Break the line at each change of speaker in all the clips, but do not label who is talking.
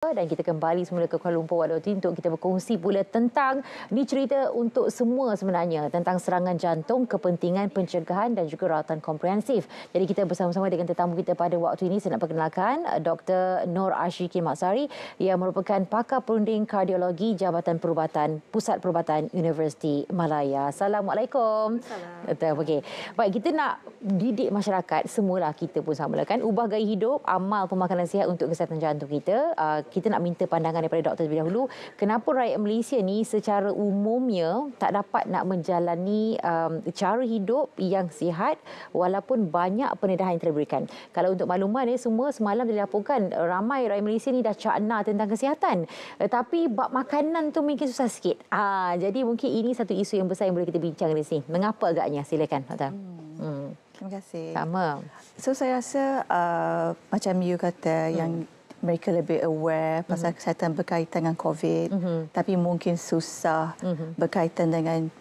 Dan kita kembali semula ke Kuala Lumpur waktu untuk kita berkongsi pula tentang ni cerita untuk semua sebenarnya tentang serangan jantung, kepentingan pencegahan dan juga rawatan komprehensif. Jadi kita bersama-sama dengan tetamu kita pada waktu ini. Saya nak perkenalkan Dr. Nur Ashikin Maksari yang merupakan pakar perunding kardiologi Jabatan Perubatan Pusat Perubatan Universiti Malaya. Assalamualaikum.
Assalamualaikum.
Okey. Baik, kita nak didik masyarakat, semualah kita pun sama kan, ubah gaya hidup, amal pemakanan sihat untuk kesihatan jantung kita. Kita nak minta pandangan daripada doktor terlebih dahulu. Kenapa rakyat Malaysia ni secara umumnya tak dapat nak menjalani cara hidup yang sihat walaupun banyak pendedahan yang terberikan? Kalau untuk makluman semua semalam dilaporkan ramai rakyat Malaysia ni dah cakna tentang kesihatan. Tapi bab makanan tu mungkin susah sikit. Jadi mungkin ini satu isu yang besar yang boleh kita bincang di sini. Mengapa agaknya? Silakan doktor.
Terima kasih.
Sama.
So saya rasa macam you kata yang mereka lebih aware pasal kesihatan berkaitan dengan COVID, tapi mungkin susah berkaitan dengan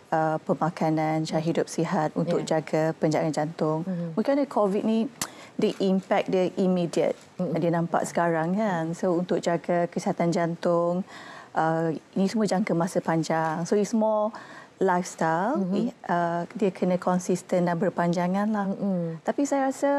pemakanan, cara hidup sihat untuk jaga penjagaan jantung. Mungkin COVID ni, the impact dia immediate. Dia nampak sekarang kan. So untuk jaga kesihatan jantung, ini semua jangka masa panjang. So it's more lifestyle, dia kena konsisten dan berpanjangan lah. Tapi saya rasa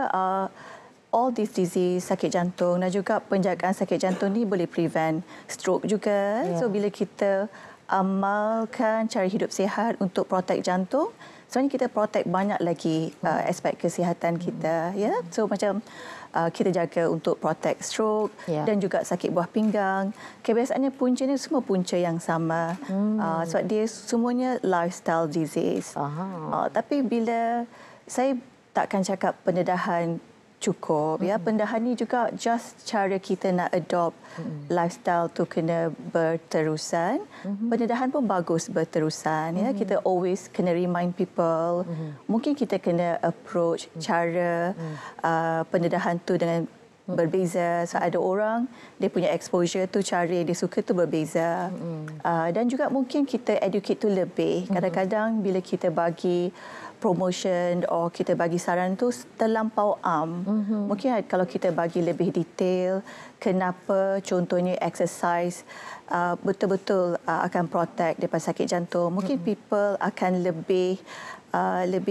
all these disease, sakit jantung dan juga penjagaan sakit jantung ni boleh prevent stroke juga. So bila kita amalkan cara hidup sihat untuk protect jantung, sebenarnya kita protect banyak lagi aspek kesihatan kita. So macam kita jaga untuk protect stroke dan juga sakit buah pinggang. Kebiasaannya puncanya semua punca yang sama. Sebab dia semuanya lifestyle disease. Tapi bila saya takkan cakap pendedahan cukup, pendedahan ni juga just cara kita nak adopt lifestyle tu kena berterusan. Pendedahan pun bagus berterusan. Kita always kena remind people. Mungkin kita kena approach cara pendedahan tu dengan berbeza. So ada orang dia punya exposure tu, cara dia suka tu berbeza. Dan juga mungkin kita educate tu lebih. Kadang-kadang bila kita bagi promotion atau kita bagi saran tu terlampau mungkin kalau kita bagi lebih detail kenapa contohnya exercise betul-betul akan protect daripada sakit jantung, mungkin people akan lebih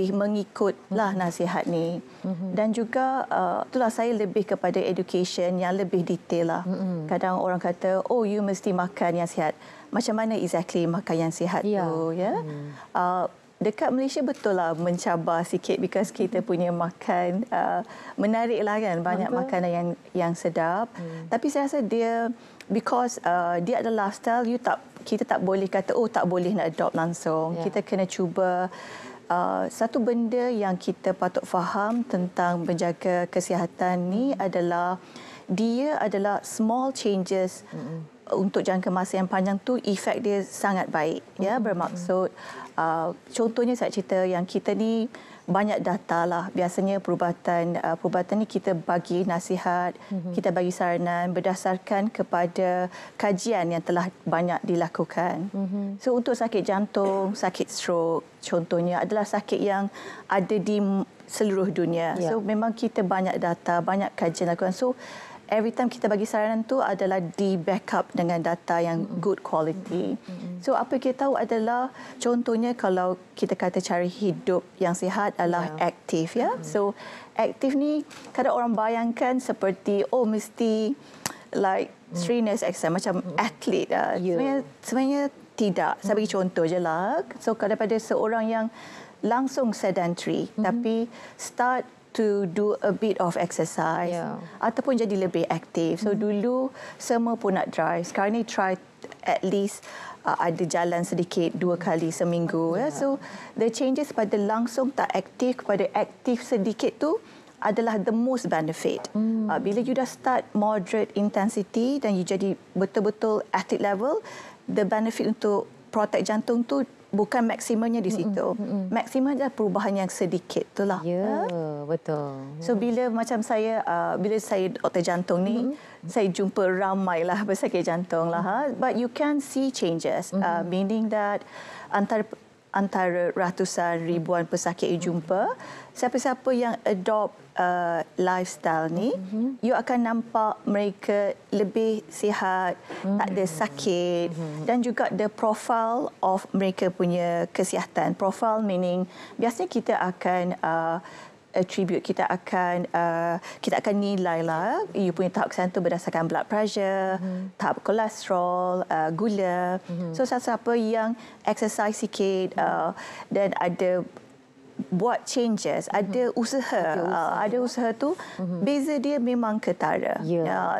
mengikutlah nasihat ni. Dan juga itulah saya lebih kepada education yang lebih detail lah. Kadang orang kata, oh you mesti makan yang sihat. Macam mana exactly makan yang sihat tu? Dekat Malaysia betul lah mencabar sikit because kita punya makan menarik lah kan, banyak makanan yang sedap. Tapi saya rasa dia because dia adalah lifestyle, kita tak boleh kata tak boleh nak adopt langsung. Kita kena cuba. Satu benda yang kita patut faham tentang menjaga kesihatan ni adalah dia adalah small changes. Untuk jangka masa yang panjang tu efek dia sangat baik. Bermaksud contohnya saya cerita yang kita ni banyak data lah. Biasanya perubatan ni kita bagi nasihat, kita bagi saranan berdasarkan kepada kajian yang telah banyak dilakukan. So untuk sakit jantung, sakit stroke contohnya adalah sakit yang ada di seluruh dunia. So memang kita banyak data, banyak kajian lakukan. So every time kita bagi saranan tu adalah di backup dengan data yang good quality. So apa kita tahu adalah contohnya kalau kita kata cara hidup yang sihat adalah aktif So aktif ni kadang orang bayangkan seperti mesti like strenuous exercise macam atlet. Sebenarnya tidak. Saya bagi contoh je lah. So daripada seorang yang langsung sedentary tapi start to do a bit of exercise ataupun jadi lebih aktif. So dulu semua pun nak drive. Sekarang ni try at least ada jalan sedikit 2 kali seminggu. So the changes pada langsung tak aktif kepada aktif sedikit tu adalah the most benefit. Bila you dah start moderate intensity dan you jadi betul-betul athlete level, the benefit untuk protect jantung tu bukan maksimumnya di situ. Maksimum adalah perubahan yang sedikit itulah.
Betul.
So bila macam saya bila saya doktor jantung ni, saya jumpa ramailah pesakit jantung lah. But you can see changes, meaning that antara antara ratusan ribuan pesakit you jumpa, siapa-siapa yang adopt lifestyle ni, you akan nampak mereka lebih sihat, tak ada sakit, dan juga the profile of mereka punya kesihatan. Profile meaning biasanya kita akan attribute, kita akan nilai lah you punya tahap kesihatan tu berdasarkan blood pressure, tahap kolesterol, gula. So siapa yang exercise sikit dan ada buat changes, ada usaha tu, beza dia memang ketara.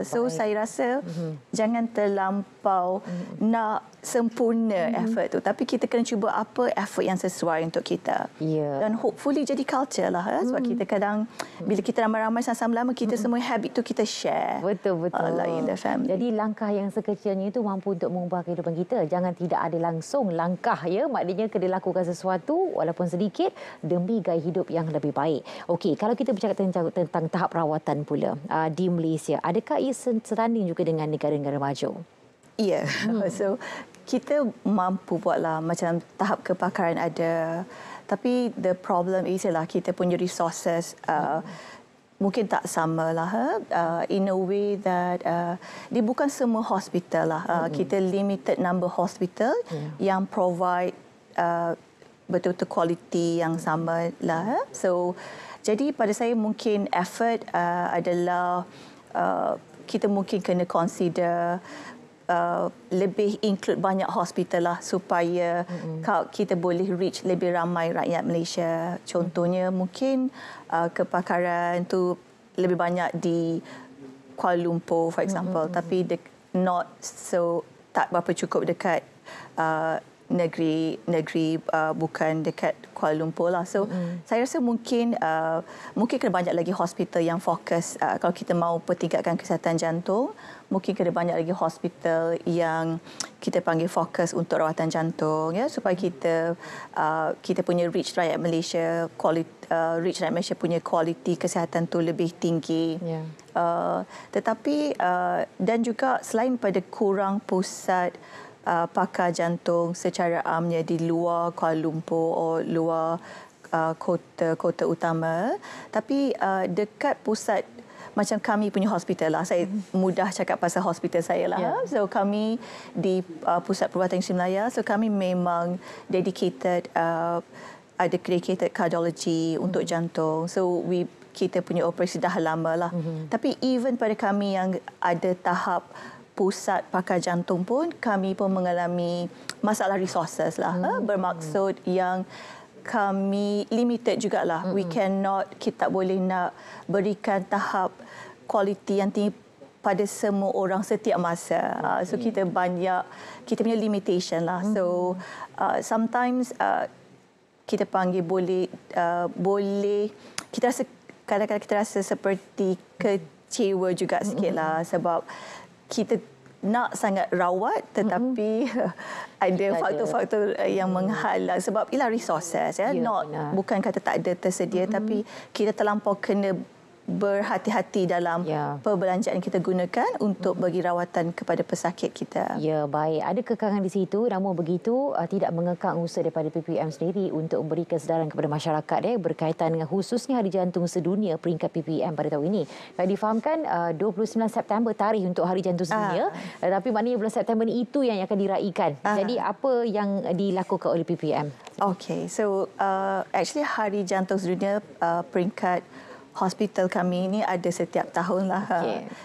So saya rasa jangan terlampau nak sempurna effort tu, tapi kita kena cuba apa effort yang sesuai untuk kita. Dan hopefully jadi culture lah, sebab kita kadang bila kita ramai-ramai sama-sama lama, kita semua habit tu kita share.
Betul.
Like in the family.
Jadi langkah yang sekecilnya itu mampu untuk mengubah kehidupan kita. Jangan tidak ada langsung langkah, ya. Maknanya kena lakukan sesuatu walaupun sedikit demi gaya hidup yang lebih baik. Okey, kalau kita bercakap tentang tahap rawatan pula di Malaysia, adakah ia setanding juga dengan negara-negara maju?
Ya, so kita mampu buatlah macam tahap kepakaran ada, tapi the problem is lah kita punya resources mungkin tak sama lah. In a way that dia bukan semua hospital lah. Kita limited number hospital yang provide betul-betul quality yang sama lah. So jadi pada saya mungkin effort adalah kita mungkin kena consider lebih include banyak hospital lah supaya kita boleh reach lebih ramai rakyat Malaysia. Contohnya mungkin kepakaran tu lebih banyak di Kuala Lumpur for example, tapi not so, tak berapa cukup dekat negeri bukan dekat Kuala Lumpur lah. So saya rasa mungkin kena banyak lagi hospital yang fokus kalau kita mahu pertingkatkan kesihatan jantung, mungkin kena banyak lagi hospital yang kita panggil fokus untuk rawatan jantung, ya, supaya kita punya reach rakyat Malaysia, reach rakyat Malaysia punya kualiti kesihatan tu lebih tinggi. Tetapi dan juga selain pada kurang pusat pakar jantung secara amnya di luar Kuala Lumpur atau luar kota utama, tapi dekat pusat macam kami punya hospital lah. Saya mudah cakap pasal hospital saya lah. So kami di Pusat Perubatan Yusri Malaya, so kami memang dedicated, ada dedicated cardiology untuk jantung. So kita punya operasi dah lama lah. Tapi even pada kami yang ada tahap pusat pakar jantung pun, kami pun mengalami masalah resources lah. Bermaksud yang kami limited jugalah. Kita tak boleh nak berikan tahap kualiti yang tinggi pada semua orang setiap masa. So kita punya limitation lah. So sometimes kita panggil boleh kita rasa kadang-kadang kita rasa seperti kecewa juga sikit lah, sebab kita nak sangat rawat tetapi ada faktor-faktor yang menghalang, sebab ialah resources, ya, bukan kata tak ada tersedia, tapi kita terlampau kena berhati-hati dalam perbelanjaan yang kita gunakan untuk bagi rawatan kepada pesakit kita.
Ya, baik. Ada kekangan di situ, namun begitu tidak mengekang usaha daripada PPM sendiri untuk memberi kesedaran kepada masyarakat berkaitan dengan khususnya Hari Jantung Sedunia peringkat PPM pada tahun ini. Kalau difahamkan 29 September tarikh untuk Hari Jantung Sedunia, tapi maknanya bulan September ini itu yang akan diraikan. Jadi apa yang dilakukan oleh PPM?
Okay, so actually Hari Jantung Sedunia peringkat hospital kami ini ada setiap tahun lah.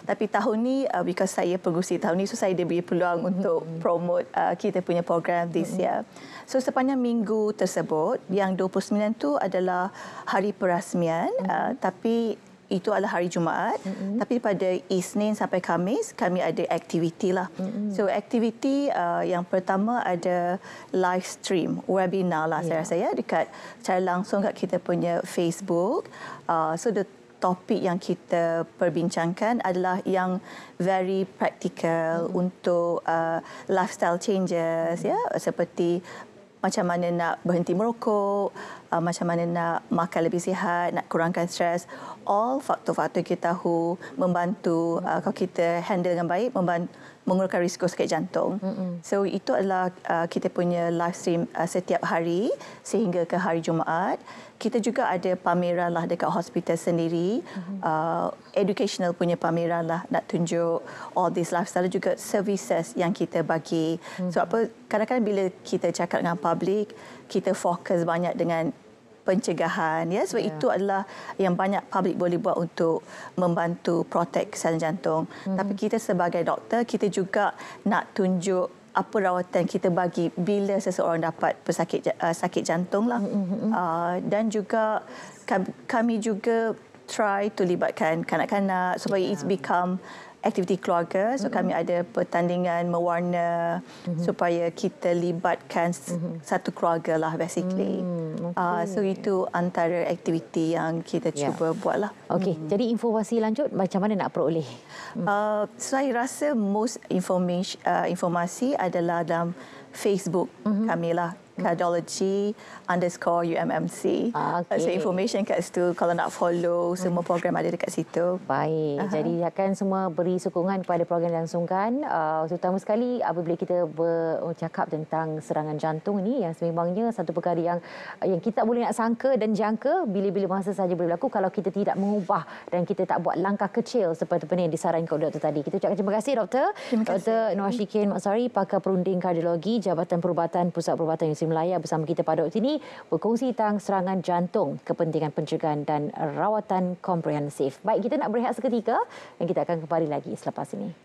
Tapi tahun ni, because saya pengurusi tahun ni, so saya diberi peluang untuk promote kita punya program this year. So sepanjang minggu tersebut, yang 29 tu adalah hari perasmian, tapi itu adalah hari Jumaat. Tapi pada Isnin sampai Khamis, kami ada aktiviti lah. So aktiviti yang pertama ada live stream, webinar lah saya rasa, ya, dekat secara langsung kat kita punya Facebook. So the topik yang kita perbincangkan adalah yang very practical untuk lifestyle changes, ya, seperti macam mana nak berhenti merokok, macam mana nak makan lebih sihat, nak kurangkan stres. All faktor-faktor kita tahu membantu kalau kita handle dengan baik, mengurangkan risiko sakit jantung. So itu adalah kita punya live stream setiap hari sehingga ke hari Jumaat. Kita juga ada pameran lah dekat hospital sendiri, educational punya pameran lah, nak tunjuk all this lifestyle, juga services yang kita bagi. So kadang-kadang bila kita cakap dengan public, kita fokus banyak dengan pencegahan, ya, sebab itu adalah yang banyak public boleh buat untuk membantu protect kesihatan jantung. Tapi kita sebagai doktor, kita juga nak tunjuk apa rawatan kita bagi bila seseorang dapat sakit jantung lah. Dan juga kami juga try to libatkan kanak-kanak supaya it's become aktiviti keluarga. So kami ada pertandingan mewarna supaya kita libatkan satu keluarga lah basically. So itu antara aktiviti yang kita cuba buat lah.
Okey, jadi informasi lanjut macam mana nak peroleh?
Saya rasa most informasi adalah dalam Facebook kami lah, Cardiology_UMMC. So information kat situ, kalau nak follow semua program ada dekat situ.
Baik, jadi akan semua beri sokongan kepada program langsungkan, terutama sekali apabila kita bercakap tentang serangan jantung ini, yang sememangnya satu perkara yang kita boleh nak sangka dan jangka bila-bila masa saja boleh berlaku kalau kita tidak mengubah dan kita tak buat langkah kecil seperti yang disarankan oleh doktor tadi. Kita ucapkan terima kasih doktor. Dr. Nur Ashlikin Maksari, pakar perunding kardiologi Jabatan Perubatan Pusat Perubatan Universiti Melaya, bersama kita pada waktu ini berkongsi tentang serangan jantung, kepentingan pencegahan dan rawatan komprehensif. Baik, kita nak berehat seketika dan kita akan kembali lagi selepas ini.